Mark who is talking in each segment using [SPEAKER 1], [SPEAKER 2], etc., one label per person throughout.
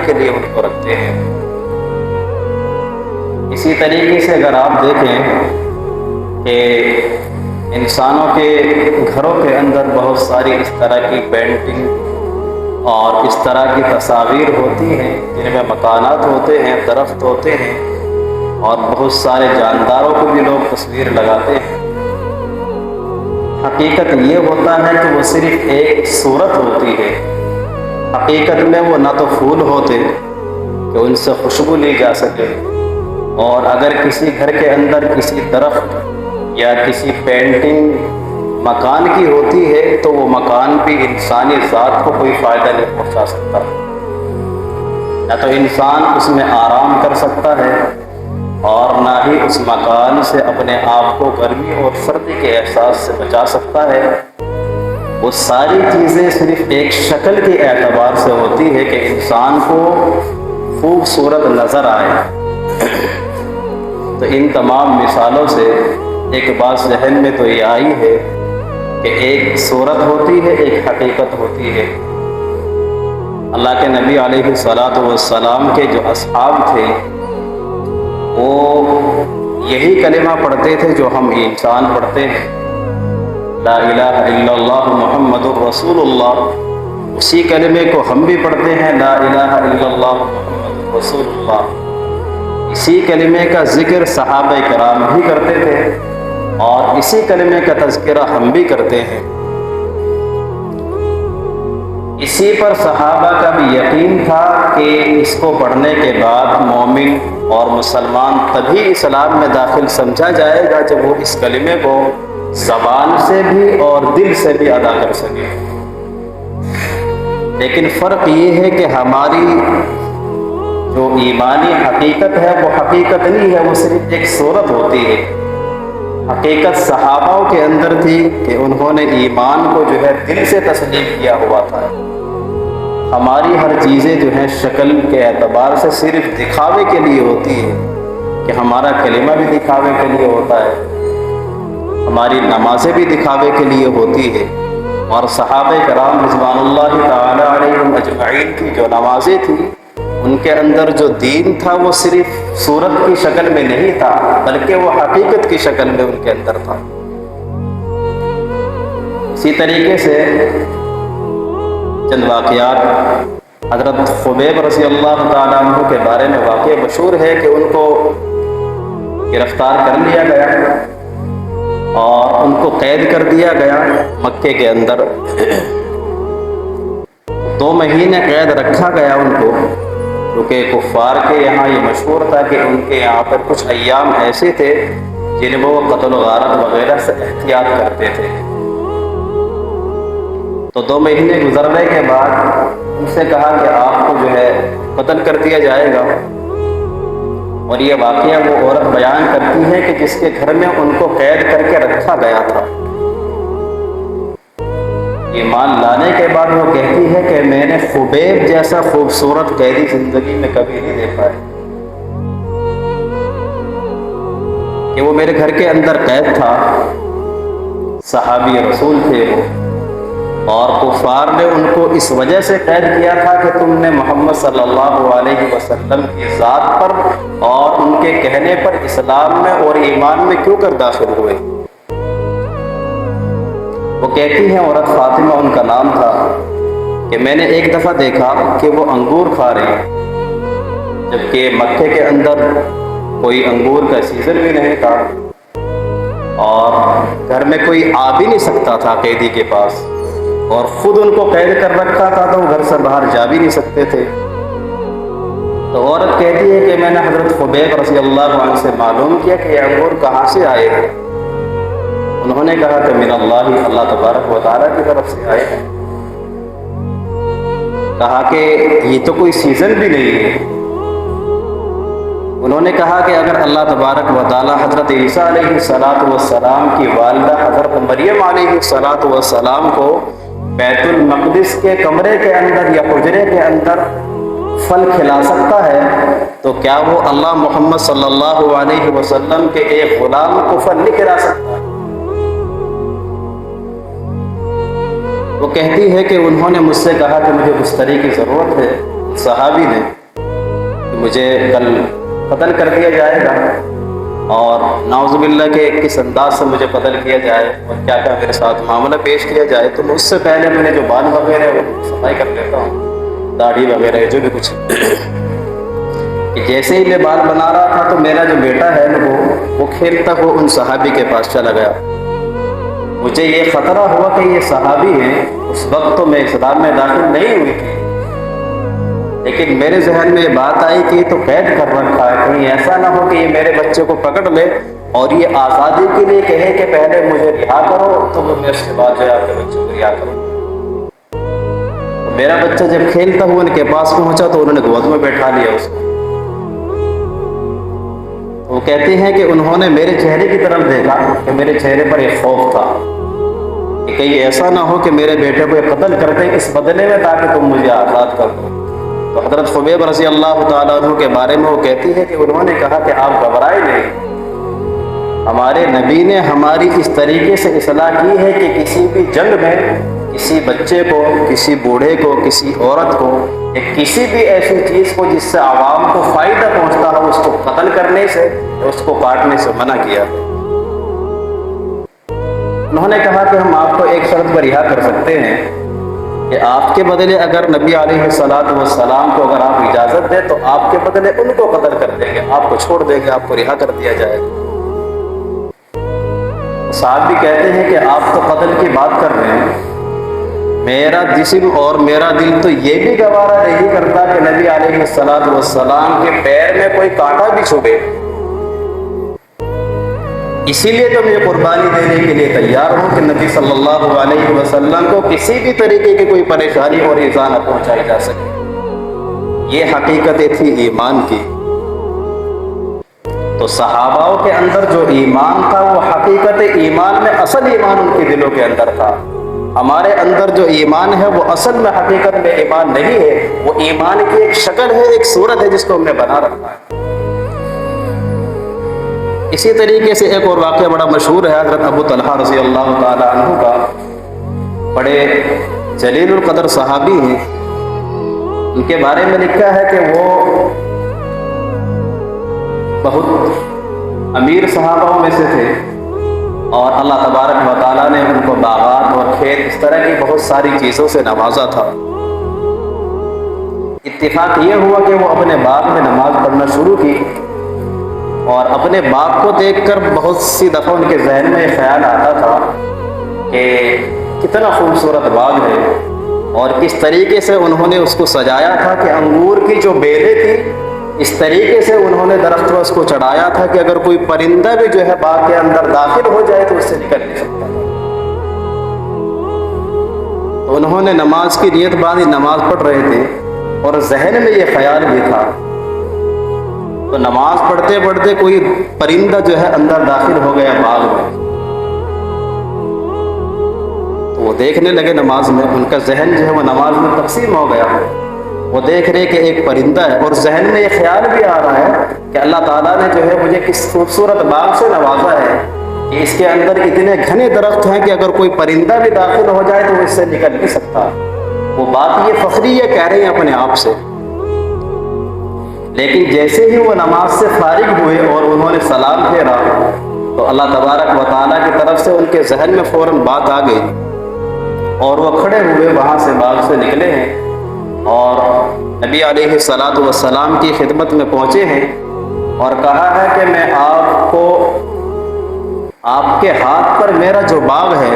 [SPEAKER 1] کے لیے ان کو رکھتے ہیں۔ اسی طریقے سے اگر آپ دیکھیں کہ انسانوں کے گھروں کے اندر بہت ساری اس طرح کی پینٹنگ اور اس طرح کی تصاویر ہوتی ہیں جن میں مکانات ہوتے ہیں، درخت ہوتے ہیں، اور بہت سارے جانداروں کو بھی لوگ تصویر لگاتے ہیں۔ حقیقت یہ ہوتا ہے کہ وہ صرف ایک صورت ہوتی ہے، حقیقت میں وہ نہ تو پھول ہوتے کہ ان سے خوشبو لی جا سکے، اور اگر کسی گھر کے اندر کسی درخت یا کسی پینٹنگ مکان کی ہوتی ہے تو وہ مکان بھی انسانی ذات کو کوئی فائدہ نہیں پہنچا سکتا، نہ تو انسان اس میں آرام کر سکتا ہے اور نہ ہی اس مکان سے اپنے آپ کو گرمی اور سردی کے احساس سے بچا سکتا ہے۔ وہ ساری چیزیں صرف ایک شکل کے اعتبار سے ہوتی ہے کہ انسان کو خوبصورت نظر آئے۔ تو ان تمام مثالوں سے ایک بات ذہن میں تو یہ آئی ہے کہ ایک صورت ہوتی ہے، ایک حقیقت ہوتی ہے۔ اللہ کے نبی علیہ الصلاۃ والسلام کے جو اصحاب تھے وہ یہی کلمہ پڑھتے تھے جو ہم انسان پڑھتے ہیں، لا الہ الا اللہ محمد الرسول اللہ۔ اسی کلمے کو ہم بھی پڑھتے ہیں، لا الہ الا اللہ محمد الرسول اللہ۔ اسی کلمے کا ذکر صحابہ کرام بھی کرتے تھے اور اسی کلمے کا تذکرہ ہم بھی کرتے ہیں۔ اسی پر صحابہ کا بھی یقین تھا کہ اس کو پڑھنے کے بعد مومن اور مسلمان تبھی اسلام میں داخل سمجھا جائے گا جب وہ اس کلمے کو زبان سے بھی اور دل سے بھی ادا کر سکے۔ لیکن فرق یہ ہے کہ ہماری جو ایمانی حقیقت ہے وہ حقیقت نہیں ہے، وہ صرف ایک صورت ہوتی ہے۔ حقیقت صحابہ کے اندر تھی کہ انہوں نے ایمان کو جو ہے دل سے تسلیم کیا ہوا تھا۔ ہماری ہر چیزیں جو ہیں شکل کے اعتبار سے صرف دکھاوے کے لیے ہوتی ہے، کہ ہمارا کلمہ بھی دکھاوے کے لیے ہوتا ہے، ہماری نمازیں بھی دکھاوے کے لیے ہوتی ہے، اور صحابہ کرام رضوان اللہ تعالی علیہم اجمعین کی جو نمازیں تھیں ان کے اندر جو دین تھا وہ صرف صورت کی شکل میں نہیں تھا بلکہ وہ حقیقت کی شکل میں ان کے اندر تھا۔ اسی طریقے سے چند واقعات حضرت خبیب رضی اللہ تعالیٰ عنہ کے بارے میں واقعہ مشہور ہے کہ ان کو گرفتار کر لیا گیا اور ان کو قید کر دیا گیا مکے کے اندر۔ 2 مہینے قید رکھا گیا ان کو، کیونکہ کفار کے یہاں یہ مشہور تھا کہ ان کے یہاں پر کچھ ایام ایسے تھے جن میں وہ قتل و غارت وغیرہ سے احتیاط کرتے تھے۔ تو 2 مہینے گزرنے کے بعد ان سے کہا کہ آپ کو جو ہے قتل کر دیا جائے گا، اور یہ واقعہ وہ عورت بیان کرتی ہے کہ جس کے گھر میں ان کو قید کر کے رکھا گیا تھا۔ ایمان لانے کے بعد وہ کہتی ہے کہ میں نے خبیب جیسا خوبصورت قیدی زندگی میں کبھی نہیں دیکھا ہے، کہ وہ میرے گھر کے اندر قید تھا، صحابی رسول تھے وہ، اور کفار نے ان کو اس وجہ سے قید کیا تھا کہ تم نے محمد صلی اللہ علیہ وسلم کی ذات پر اور ان کے کہنے پر اسلام میں اور ایمان میں کیوں کر داخل ہوئے۔ وہ کہتی ہیں عورت فاطمہ ان کا نام تھا کہ میں نے ایک دفعہ دیکھا کہ وہ انگور کھا رہے ہیں، جبکہ مکے کے اندر کوئی انگور کا سیزن بھی نہیں تھا اور گھر میں کوئی آ بھی نہیں سکتا تھا قیدی کے پاس، اور خود ان کو قید کر رکھا تھا تو وہ گھر سے باہر جا بھی نہیں سکتے تھے۔ تو عورت کہتی ہے کہ میں نے حضرت خبیب رضی اللہ عنہ سے معلوم کیا کہ یہ انگور کہاں سے آئے ہیں۔ انہوں نے کہا کہ من اللہ تبارک و تعالیٰ کی طرف سے آئے ہیں۔ کہا کہ یہ تو کوئی سیزن بھی نہیں ہے۔ انہوں نے کہا کہ اگر اللہ تبارک و تعالیٰ حضرت عیسیٰ علیہ السلام کی والدہ حضرت مریم علیہ السلام کو بیت المقدس کے کمرے کے اندر یا حجرے کے اندر پھل کھلا سکتا ہے تو کیا وہ اللہ محمد صلی اللہ علیہ وسلم کے ایک غلام کو پھل نہیں کھلا سکتا؟ وہ کہتی ہے کہ انہوں نے مجھ سے کہا کہ مجھے بستری کی ضرورت ہے، صحابی نے کہ مجھے کل قتل کر دیا جائے گا اور نعوذ باللہ کے کس انداز سے مجھے قتل کیا جائے اور کیا کیا میرے ساتھ معاملہ پیش کیا جائے، تو اس سے پہلے میں نے جو بال وغیرہ وہ صفائی کر لیتا ہوں، داڑھی وغیرہ جو بھی کچھ کہ جیسے ہی میں بال بنا رہا تھا تو میرا جو بیٹا ہے وہ کھیلتا ہوا ان صحابی کے پاس چلا گیا۔ مجھے یہ خطرہ ہوا کہ یہ صحابی ہیں، اس وقت تو میں اسلام میں داخل نہیں ہوئی تھی، لیکن میرے ذہن میں یہ بات آئی کہ تو قید کر رکھا ہے، کہیں ایسا نہ ہو کہ یہ میرے بچے کو پکڑ لے اور یہ آزادی کے لیے کہے کہ پہلے مجھے رہا کرو تو میں اس کے بعد جو ہے آپ کے بچے کو رہا کروں۔ میرا بچہ جب کھیلتا ہوا ان کے پاس پہنچا تو انہوں نے گود میں بیٹھا لیا اس کو۔ وہ کہتے ہیں کہ انہوں نے میرے چہرے کی طرف دیکھا کہ میرے چہرے پر ایک خوف تھا کہ کہیں ایسا نہ ہو کہ میرے بیٹے کو قتل کر دیں اس بدلے میں تاکہ تم مجھے آزاد کر دو۔ تو حضرت خبیب رضی اللہ تعالیٰ عنہ کے بارے میں وہ کہتی ہے کہ انہوں نے کہا کہ آپ گھبرائے نہیں، ہمارے نبی نے ہماری اس طریقے سے اصلاح کی ہے کہ کسی بھی جنگ میں کسی بچے کو، کسی بوڑھے کو، کسی عورت کو، یا کسی بھی ایسی چیز کو جس سے عوام کو فائدہ پہنچتا ہو اس کو قتل کرنے سے، اس کو کاٹنے سے منع کیا ہے۔ انہوں نے کہا کہ ہم آپ کو ایک شرط پر رہا کر سکتے ہیں کہ آپ کے بدلے اگر نبی علیہ السلام کو اگر آپ اجازت دیں تو آپ کے بدلے ان کو قتل کر دیں گے، آپ کو چھوڑ دیں گے، آپ کو رہا کر دیا جائے گا۔ صاحب بھی کہتے ہیں کہ آپ تو قتل کی بات کر رہے ہیں، میرا جسم اور میرا دل تو یہ بھی گوارا نہیں کرتا کہ نبی علیہ السلام کے پیر میں کوئی کانٹا بھی چھبے، اسی لیے تو میں قربانی دینے کے لیے تیار ہوں کہ نبی صلی اللہ علیہ وسلم کو کسی بھی طریقے کی کوئی پریشانی اور ایذا نہ پہنچائی جا سکے۔ یہ حقیقت تھی ایمان کی۔ تو صحابہ کے اندر جو ایمان تھا وہ حقیقت ایمان میں اصل ایمان ان کے دلوں کے اندر تھا۔ ہمارے اندر جو ایمان ہے وہ اصل میں حقیقت میں ایمان نہیں ہے، وہ ایمان کی ایک شکل ہے، ایک صورت ہے جس کو ہم نے بنا رکھا ہے۔ اسی طریقے سے ایک اور واقعہ بڑا مشہور ہے، حضرت ابو طلحہ رضی اللہ تعالی عنہ کا، بڑے جلیل القدر صحابی ہیں۔ ان کے بارے میں لکھا ہے کہ وہ بہت امیر صحابہ میں سے تھے اور اللہ تبارک و تعالیٰ نے ان کو باغات اور کھیت اس طرح کی بہت ساری چیزوں سے نوازا تھا۔ اتفاق یہ ہوا کہ وہ اپنے باغ میں نماز پڑھنا شروع کی اور اپنے باغ کو دیکھ کر بہت سی دفعہ ان کے ذہن میں یہ خیال آتا تھا کہ کتنا خوبصورت باغ ہے اور کس طریقے سے انہوں نے اس کو سجایا تھا کہ انگور کی جو بیلیں تھی اس طریقے سے انہوں نے درخت پر اس کو چڑھایا تھا کہ اگر کوئی پرندہ بھی جو ہے باغ کے اندر داخل ہو جائے تو اس سے نکل نہیں سکتا تھا۔ تو انہوں نے نماز کی نیت باندھی، نماز پڑھ رہے تھے اور ذہن میں یہ خیال بھی تھا، تو نماز پڑھتے پڑھتے کوئی پرندہ جو ہے اندر داخل ہو گیا باغ میں، تو وہ دیکھنے لگے نماز میں، ان کا ذہن جو ہے وہ نماز میں تقسیم ہو گیا، وہ دیکھ رہے کہ ایک پرندہ ہے اور ذہن میں یہ خیال بھی آ رہا ہے کہ اللہ تعالیٰ نے جو ہے مجھے کس خوبصورت باغ سے نوازا ہے کہ اس کے اندر اتنے گھنے درخت ہیں کہ اگر کوئی پرندہ بھی داخل ہو جائے تو وہ اس سے نکل نہیں سکتا۔ وہ بات یہ فخری یہ کہہ رہے ہیں اپنے آپ سے، لیکن جیسے ہی وہ نماز سے فارغ ہوئے اور انہوں نے سلام پھیرا تو اللہ تبارک و تعالیٰ کی طرف سے ان کے ذہن میں فوراً بات آ گئی اور وہ کھڑے ہوئے وہاں سے باغ سے نکلے ہیں اور نبی علیہ السلام کی خدمت میں پہنچے ہیں اور کہا ہے کہ میں آپ کو، آپ کے ہاتھ پر میرا جو باغ ہے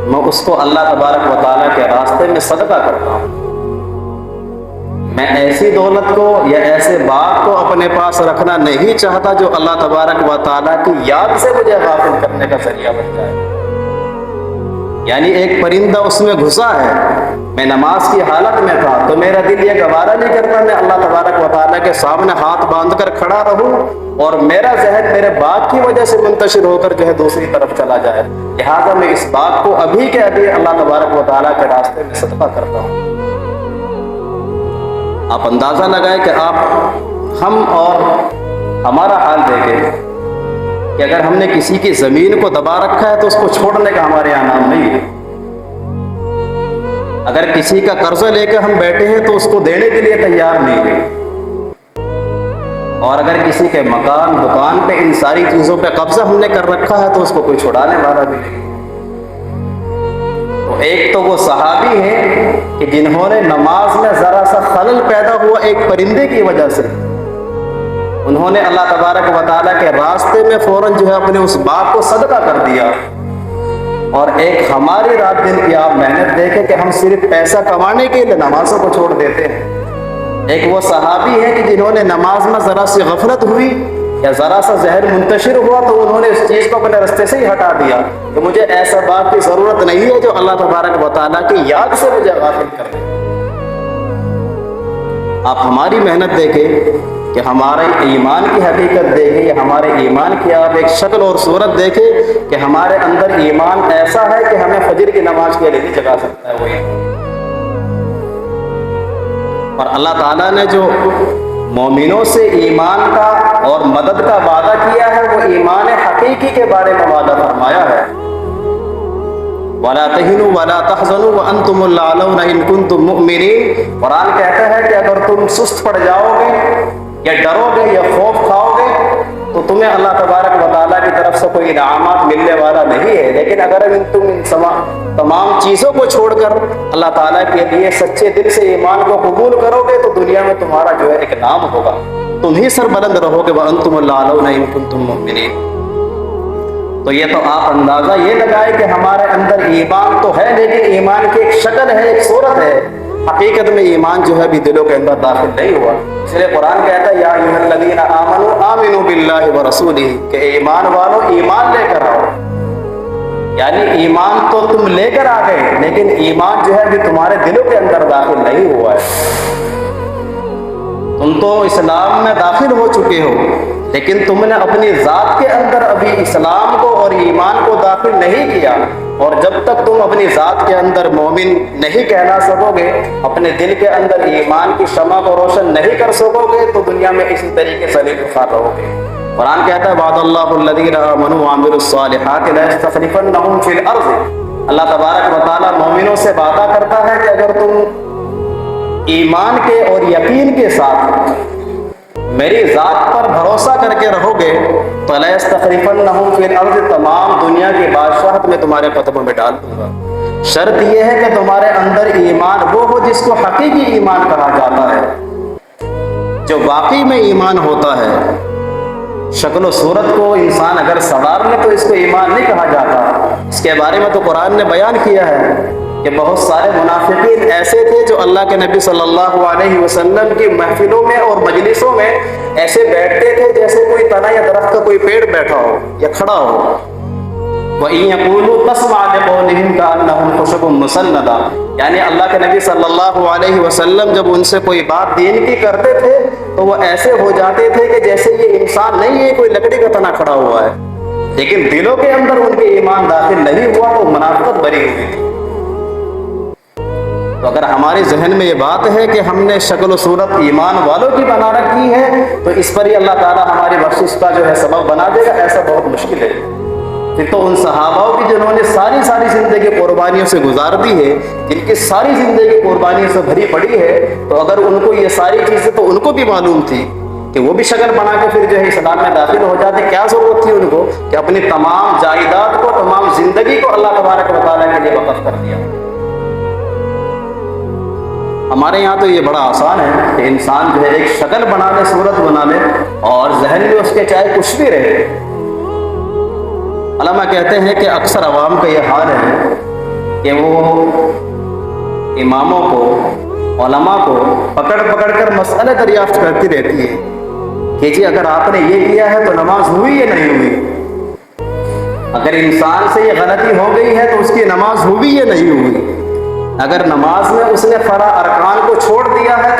[SPEAKER 1] میں اس کو اللہ تبارک و تعالیٰ کے راستے میں صدقہ کرتا ہوں۔ میں ایسی دولت کو یا ایسے باغ کو اپنے پاس رکھنا نہیں چاہتا جو اللہ تبارک و تعالیٰ کی یاد سے مجھے غافل کرنے کا ذریعہ بن جائے۔ یعنی ایک پرندہ اس میں گھسا ہے، میں نماز کی حالت میں تھا تو میرا دل یہ گوارا نہیں کرتا میں اللہ تبارک و تعالیٰ کے سامنے ہاتھ باندھ کر کھڑا رہوں اور میرا ذہن میرے باغ کی وجہ سے منتشر ہو کر جو ہے دوسری طرف چلا جائے، لہٰذا میں اس باغ کو ابھی کے ابھی اللہ تبارک و تعالیٰ کے راستے میں صدقہ کرتا ہوں۔ آپ اندازہ لگائیں کہ آپ ہم اور ہمارا حال دیکھیں کہ اگر ہم نے کسی کی زمین کو دبا رکھا ہے تو اس کو چھوڑنے کا ہمارے یہاں نام نہیں ہے، اگر کسی کا قرضہ لے کے ہم بیٹھے ہیں تو اس کو دینے کے لیے تیار نہیں ہے، اور اگر کسی کے مکان دکان پہ ان ساری چیزوں پہ قبضہ ہم نے کر رکھا ہے تو اس کو کوئی چھڑانے والا بھی نہیں۔ تو ایک تو وہ صحابی ہیں کہ جنہوں نے نماز میں ذرا سا خلل پیدا ہوا ایک پرندے کی وجہ سے، انہوں نے اللہ تبارک و تعالیٰ کے راستے میں فوراً جو ہے اپنے اس باغ کو صدقہ کر دیا۔ اور ایک ہماری رات دن کی آپ محنت دیکھیں کہ ہم صرف پیسہ کمانے کے لیے نمازوں کو چھوڑ دیتے ہیں۔ ایک وہ صحابی ہے کہ جنہوں نے نماز میں ذرا سی غفلت ہوئی یا ذرا سا زہر منتشر ہوا تو انہوں نے اس چیز کو اپنے راستے سے ہی ہٹا دیا کہ مجھے ایسا بات کی ضرورت نہیں ہے جو اللہ تبارک و تعالیٰ کی یاد سے مجھے غافل کر دے۔ آپ ہماری محنت دیکھیں کہ ہمارے ایمان کی حقیقت دیکھیں یا ہمارے ایمان کی آپ ایک شکل اور صورت دیکھیں کہ ہمارے اندر ایمان ایسا ہے کہ ہمیں فجر کی نماز کے لیے نہیں جگا سکتا ہے وہ ایمان۔ اور اللہ تعالیٰ نے جو مومنوں سے ایمان کا اور مدد کا وعدہ کیا ہے وہ ایمان حقیقی کے بارے میں وعدہ فرمایا ہے۔ وَلَا تَهِنُوا وَلَا تَحْزَنُوا وَأَنْتُمُ الْأَعْلَوْنَ إِن كُنتُم مُؤْمِنِينَ۔ قرآن کہتا ہے کہ اگر تم سست پڑ جاؤ گے یا ڈرو گے یا خوف کھاؤ گے تو تمہیں اللہ تبارک و تعالیٰ کی طرف سے کوئی انعامات ملنے والا نہیں ہے، لیکن اگر تم ان تمام چیزوں کو چھوڑ کر اللہ تعالیٰ کے لیے سچے دل سے ایمان کو قبول کرو گے تو دنیا میں تمہارا جو ہے ایک نام ہوگا، تم ہی سربلند رہو گے۔ وَأَنْتُمُ الْأَعْلَوْنَ إِن كُنتُم مُؤْمِنِينَ۔ تو یہ تو آپ اندازہ یہ لگائے کہ ہمارے اندر ایمان تو ہے لیکن ایمان کی ایک شکل ہے، ایک صورت ہے، حقیقت میں ایمان جو ہے بھی دلوں کے اندر داخل نہیں ہوا۔ اس لیے قرآن کہتا ہے یا ایھا الذین آمنوا آمنوا باللہ ورسولہ، کہ ایمان والو ایمان لے کر آؤ، یعنی ایمان تو تم لے کر آ گئے لیکن ایمان جو ہے بھی تمہارے دلوں کے اندر داخل نہیں ہوا ہے۔ تم تو اسلام میں داخل ہو چکے ہو لیکن تم نے اپنی ذات کے اندر ابھی اسلام کو اور ایمان کو داخل نہیں کیا، اور جب تک تم اپنی ذات کے اندر مومن نہیں کہلا سکو گے، اپنے دل کے اندر ایمان کی شمع کو روشن نہیں کر سکو گے تو دنیا میں اسی طریقے سے خوار رہو گے۔ قرآن کہتا ہے وعد اللہ الذین آمنوا وعملوا الصالحات لیستخلفنہم فی الارض۔ اللہ تبارک و تعالیٰ مومنوں سے وعدہ کرتا ہے کہ اگر تم ایمان کے اور یقین کے ساتھ میری ذات پر بھروسہ کر کے رہو گے تو لَيَسْتَخْلِفَنَّهُمْ فِي الْأَرْضِ، تمام دنیا کی بادشاہت میں تمہارے قدموں میں ڈال دوں گا۔ شرط یہ ہے کہ تمہارے اندر ایمان وہ ہو جس کو حقیقی ایمان کہا جاتا ہے، جو واقعی میں ایمان ہوتا ہے۔ شکل و صورت کو انسان اگر سنوار لے تو اس کو ایمان نہیں کہا جاتا۔ اس کے بارے میں تو قرآن نے بیان کیا ہے کہ بہت سارے منافقین ایسے تھے جو اللہ کے نبی صلی اللہ علیہ وسلم کی محفلوں میں اور مجلسوں میں ایسے بیٹھتے تھے جیسے کوئی تنا یا درخت کا کوئی پیڑ بیٹھا ہو یا کھڑا ہو۔ وَإِن يَقُولُوا تَسْمَعْ لِقَوْلِهِمْ كَأَنَّهُمْ خُشُبٌ مُّسَنَّدَةٌ، یعنی اللہ کے نبی صلی اللہ علیہ وسلم جب ان سے کوئی بات دین کی کرتے تھے تو وہ ایسے ہو جاتے تھے کہ جیسے یہ انسان نہیں ہے، کوئی لکڑی کا تنا کھڑا ہوا ہے، لیکن دلوں کے اندر ان کے ایمان داخل نہیں ہوا تو منافقت بری ہوئی تھی۔ تو اگر ہمارے ذہن میں یہ بات ہے کہ ہم نے شکل و صورت ایمان والوں کی بنا رکھی ہے تو اس پر ہی اللہ تعالیٰ ہماری بخشش کا جو ہے سبب بنا دے گا، ایسا بہت مشکل ہے۔ پھر تو ان صحاباؤں کی جنہوں نے ساری زندگی قربانیوں سے گزار دی ہے، جن کی ساری زندگی قربانیوں سے بھری پڑی ہے، تو اگر ان کو یہ ساری چیزیں تو ان کو بھی معلوم تھی کہ وہ بھی شکل بنا کے پھر جو ہے اسلام میں داخل ہو جاتے، کیا ضرورت تھی ان کو کہ اپنی تمام جائیداد کو، تمام زندگی کو اللہ تبارک و تعالیٰ کے لیے وقف کر دیا۔ ہمارے یہاں تو یہ بڑا آسان ہے کہ انسان جو ہے ایک شکل بنا لے، صورت بنا لے، اور ذہن میں اس کے چاہے کچھ بھی رہے۔ علماء کہتے ہیں کہ اکثر عوام کا یہ حال ہے کہ وہ اماموں کو، علماء کو پکڑ پکڑ کر مسئلے دریافت کرتی رہتی ہے کہ جی اگر آپ نے یہ کیا ہے تو نماز ہوئی یا نہیں ہوئی، اگر انسان سے یہ غلطی ہو گئی ہے تو اس کی نماز ہوئی یا نہیں ہوئی، اگر نماز میں اس نے فرض ارکان کو چھوڑ دیا ہے تو